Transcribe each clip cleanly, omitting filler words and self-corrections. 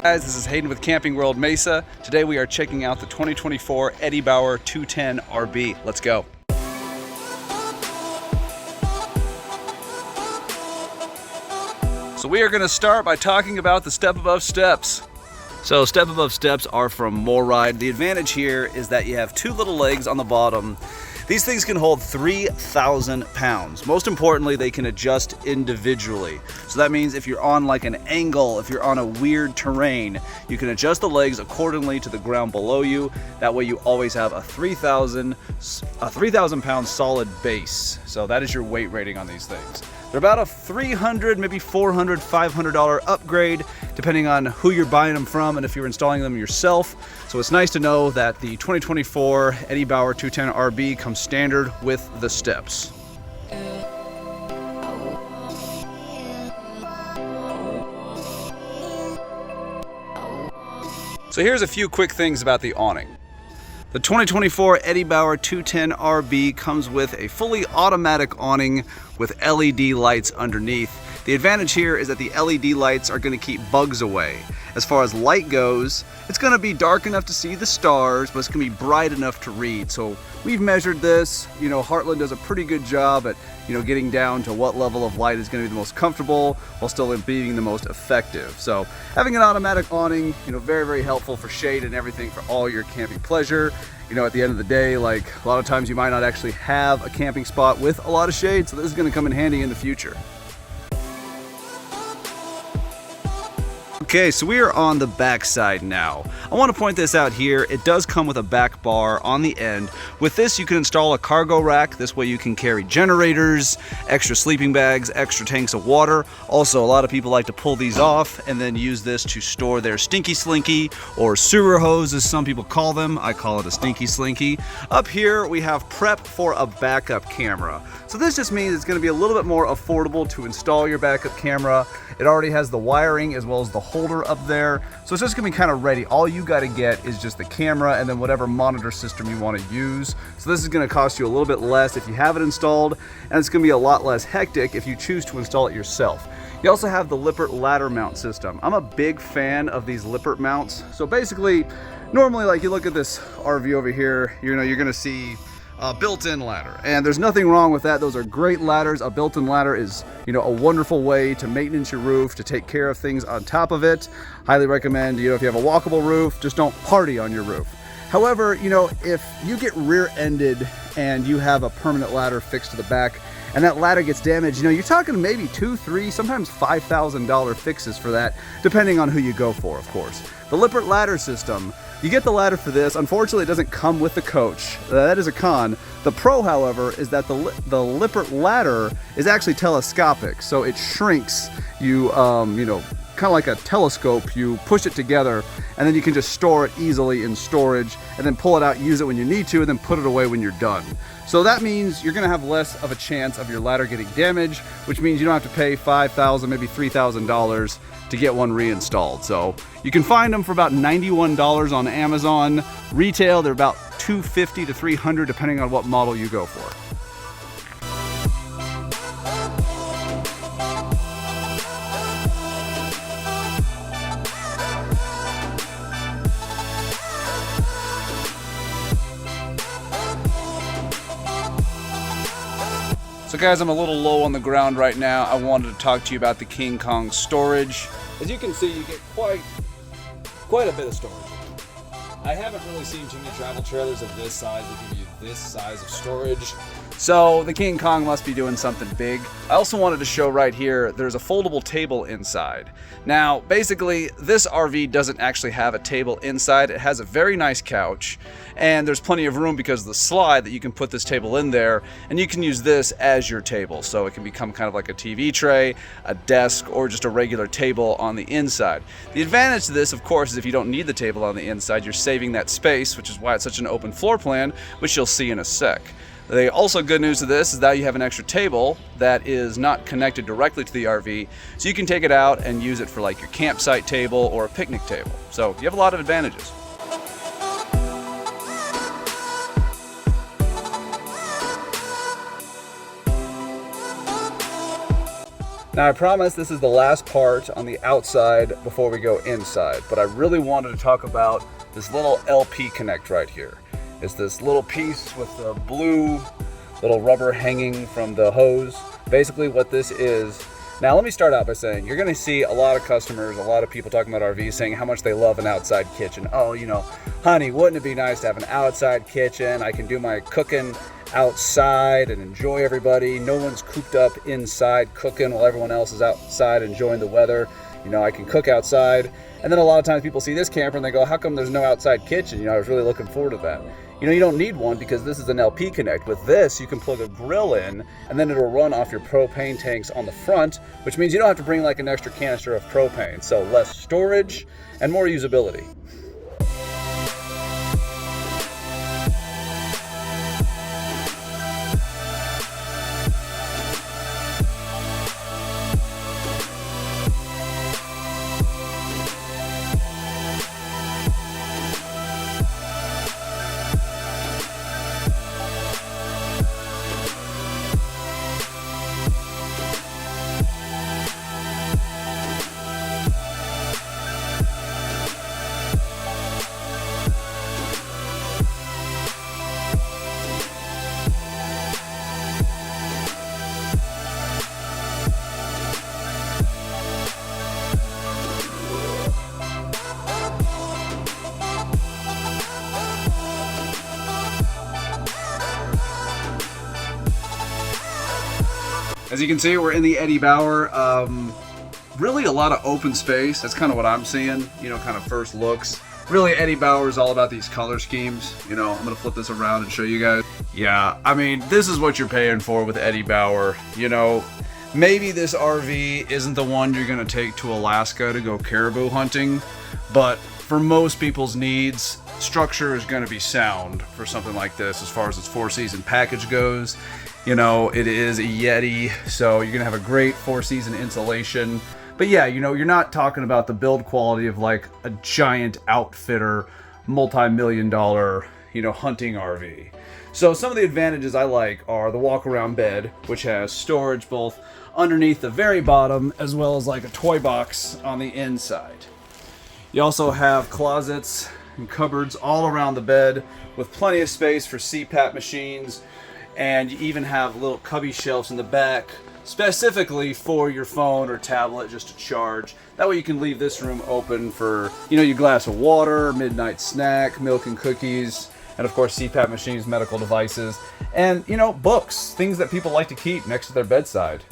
Guys, this is Hayden with Camping World Mesa. Today we are checking out the 2024 Eddie Bauer 210 RB. Let's go. So we are going to start by talking about the step above steps. So step above steps are from MoRide. The advantage here is that you have two little legs on the bottom. These things can hold 3,000 pounds. Most importantly, they can adjust individually. So that means if you're on like an angle, if you're on a weird terrain, you can adjust the legs accordingly to the ground below you. That way you always have a 3,000 pound solid base. So that is your weight rating on these things. They're about a $300, maybe $400, $500 upgrade, depending on who you're buying them from and if you're installing them yourself. So it's nice to know that the 2024 Eddie Bauer 210 RB comes standard with the steps. So here's a few quick things about the awning. The 2024 Eddie Bauer 210 RB comes with a fully automatic awning with LED lights underneath. The advantage here is that the LED lights are going to keep bugs away. As far as light goes, it's going to be dark enough to see the stars, but it's going to be bright enough to read. So we've measured this. You know, Heartland does a pretty good job at, getting down to what level of light is going to be the most comfortable while still being the most effective. So having an automatic awning, very, very helpful for shade and everything for all your camping pleasure. At the end of the day, like a lot of times you might not actually have a camping spot with a lot of shade, so this is going to come in handy in the future. Okay, so we are on the back side now. I want to point this out here. It does come with a back bar on the end. With this, you can install a cargo rack. This way you can carry generators, extra sleeping bags, extra tanks of water. Also, a lot of people like to pull these off and then use this to store their stinky slinky or sewer hose, as some people call them. I call it a stinky slinky. Up here, we have prep for a backup camera. So this just means it's going to be a little bit more affordable to install your backup camera. It already has the wiring as well as the holder up there. So it's just going to be kind of ready. All you got to get is just the camera and then whatever monitor system you want to use. So this is going to cost you a little bit less if you have it installed, and it's going to be a lot less hectic if you choose to install it yourself. You also have the Lippert ladder mount system. I'm a big fan of these Lippert mounts. So basically, normally like you look at this RV over here, you're going to see a built-in ladder, and there's nothing wrong with that. Those are great ladders. A built-in ladder is, a wonderful way to maintenance your roof, to take care of things on top of it. Highly recommend, if you have a walkable roof, just don't party on your roof. However, if you get rear-ended and you have a permanent ladder fixed to the back and that ladder gets damaged, you're talking maybe $2,000, $3,000, sometimes $5,000 fixes for that, depending on who you go for, of course. The Lippert ladder system, you get the ladder for this. Unfortunately, it doesn't come with the coach. That is a con. The pro, however, is that the Lippert ladder is actually telescopic, so it shrinks. You, kind of like a telescope. You push it together, and then you can just store it easily in storage, and then pull it out, use it when you need to, and then put it away when you're done. So that means you're going to have less of a chance of your ladder getting damaged, which means you don't have to pay $5,000, maybe $3,000 to get one reinstalled. So you can find them for about $91 on Amazon. Retail, they're about $250 to $300 depending on what model you go for. So guys, I'm a little low on the ground right now. I wanted to talk to you about the King Kong storage. As you can see, you get quite a bit of storage. I haven't really seen too many travel trailers of this size that give you this size of storage. So the King Kong must be doing something big. I also wanted to show right here, there's a foldable table inside. Now, basically, this RV doesn't actually have a table inside. It has a very nice couch, and there's plenty of room because of the slide that you can put this table in there, and you can use this as your table. So it can become kind of like a TV tray, a desk, or just a regular table on the inside. The advantage to this, of course, is if you don't need the table on the inside, you're saving that space, which is why it's such an open floor plan, which you'll see in a sec. The also good news of this is that you have an extra table that is not connected directly to the RV, so you can take it out and use it for like your campsite table or a picnic table. So you have a lot of advantages. Now I promise this is the last part on the outside before we go inside, but I really wanted to talk about this little LP connect right here. It's this little piece with the blue little rubber hanging from the hose. Basically what this is, now let me start out by saying, you're gonna see a lot of customers, a lot of people talking about RVs saying how much they love an outside kitchen. Oh, you know, honey, wouldn't it be nice to have an outside kitchen? I can do my cooking outside and enjoy everybody. No one's cooped up inside cooking while everyone else is outside enjoying the weather. You know, I can cook outside. And then a lot of times people see this camper and they go, how come there's no outside kitchen? You know, I was really looking forward to that. You know, you don't need one because this is an LP connect. With this, you can plug a grill in and then it'll run off your propane tanks on the front, which means you don't have to bring like an extra canister of propane. So less storage and more usability. As you can see, we're in the Eddie Bauer. Really a lot of open space. That's kind of what I'm seeing, you know, kind of first looks. Really, Eddie Bauer is all about these color schemes. You know, I'm gonna flip this around and show you guys. Yeah, I mean, this is what you're paying for with Eddie Bauer. You know, maybe this RV isn't the one you're gonna take to Alaska to go caribou hunting, but for most people's needs, structure is gonna be sound for something like this as far as its 4-season package goes. You know, it is a Yeti, so you're gonna have a great 4-season insulation. But yeah, you know, you're not talking about the build quality of like a giant outfitter, multi-million-dollar, you know, hunting RV. So some of the advantages I like are the walk-around bed, which has storage both underneath the very bottom as well as like a toy box on the inside. You also have closets and cupboards all around the bed with plenty of space for CPAP machines. And you even have little cubby shelves in the back specifically for your phone or tablet just to charge. That way you can leave this room open for, you know, your glass of water, midnight snack, milk and cookies, and of course CPAP machines, medical devices, and, you know, books, things that people like to keep next to their bedside.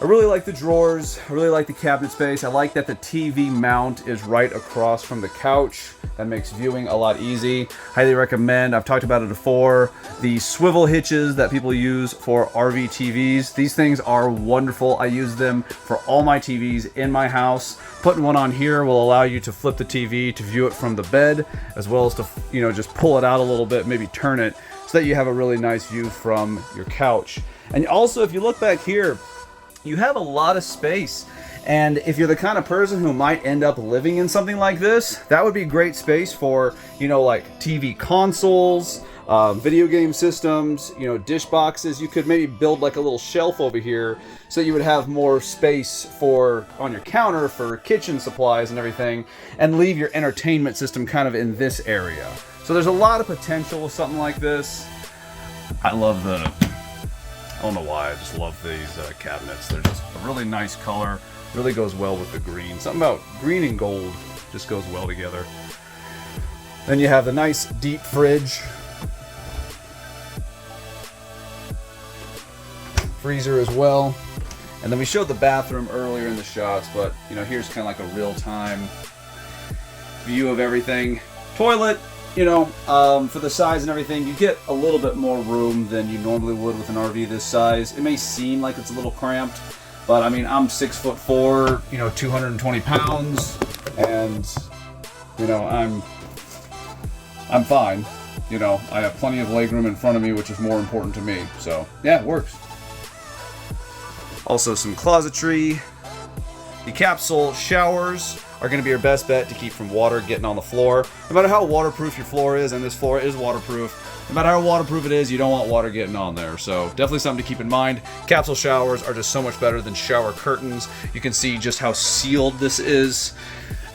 I really like the drawers, I really like the cabinet space. I like that the TV mount is right across from the couch. That makes viewing a lot easy. Highly recommend, I've talked about it before, the swivel hitches that people use for RV TVs. These things are wonderful. I use them for all my TVs in my house. Putting one on here will allow you to flip the TV to view it from the bed, as well as to, you know, just pull it out a little bit, maybe turn it, so that you have a really nice view from your couch. And also, if you look back here, you have a lot of space. And if you're the kind of person who might end up living in something like this, that would be great space for, you know, like TV consoles, video game systems, you know, dish boxes. You could maybe build like a little shelf over here so you would have more space for on your counter for kitchen supplies and everything, and leave your entertainment system kind of in this area. So there's a lot of potential with something like this. I love the, I don't know why, I just love these cabinets. They're just a really nice color, really goes well with the green. Something about green and gold just goes well together. Then you have the nice deep fridge. Freezer as well. And then we showed the bathroom earlier in the shots, but you know, here's kind of like a real-time view of everything. Toilet, you know, for the size and everything, you get a little bit more room than you normally would with an RV this size. It may seem like it's a little cramped, but I mean, I'm 6'4", you know, 220 pounds, and you know, I'm fine. You know, I have plenty of legroom in front of me, which is more important to me. So yeah, it works. Also some closetry. The capsule showers are going to be your best bet to keep from water getting on the floor. No matter how waterproof your floor is, and this floor is waterproof, no matter how waterproof it is, you don't want water getting on there. So definitely something to keep in mind. Capsule showers are just so much better than shower curtains. You can see just how sealed this is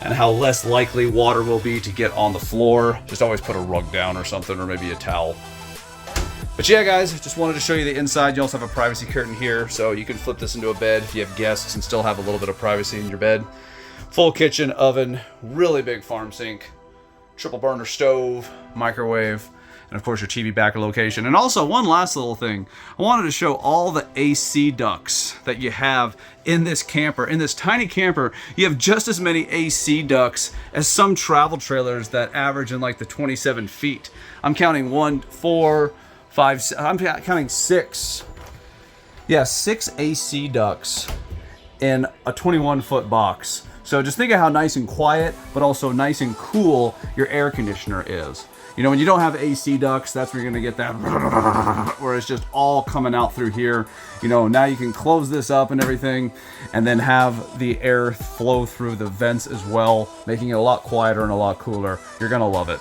and how less likely water will be to get on the floor. Just always put a rug down or something, or maybe a towel. But yeah, guys, just wanted to show you the inside. You also have a privacy curtain here, so you can flip this into a bed if you have guests and still have a little bit of privacy in your bed. Full kitchen, oven, really big farm sink, triple burner stove, microwave, and of course your TV backer location. And also one last little thing, I wanted to show all the AC ducts that you have in this camper. In this tiny camper, you have just as many AC ducts as some travel trailers that average in like the 27 feet. I'm counting 1, 4, 5, I'm counting 6. Yeah, 6 AC ducts in a 21-foot box. So just think of how nice and quiet, but also nice and cool your air conditioner is. You know, when you don't have AC ducts, that's where you're gonna get that where it's just all coming out through here. You know, now you can close this up and everything, and then have the air flow through the vents as well, making it a lot quieter and a lot cooler. You're gonna love it.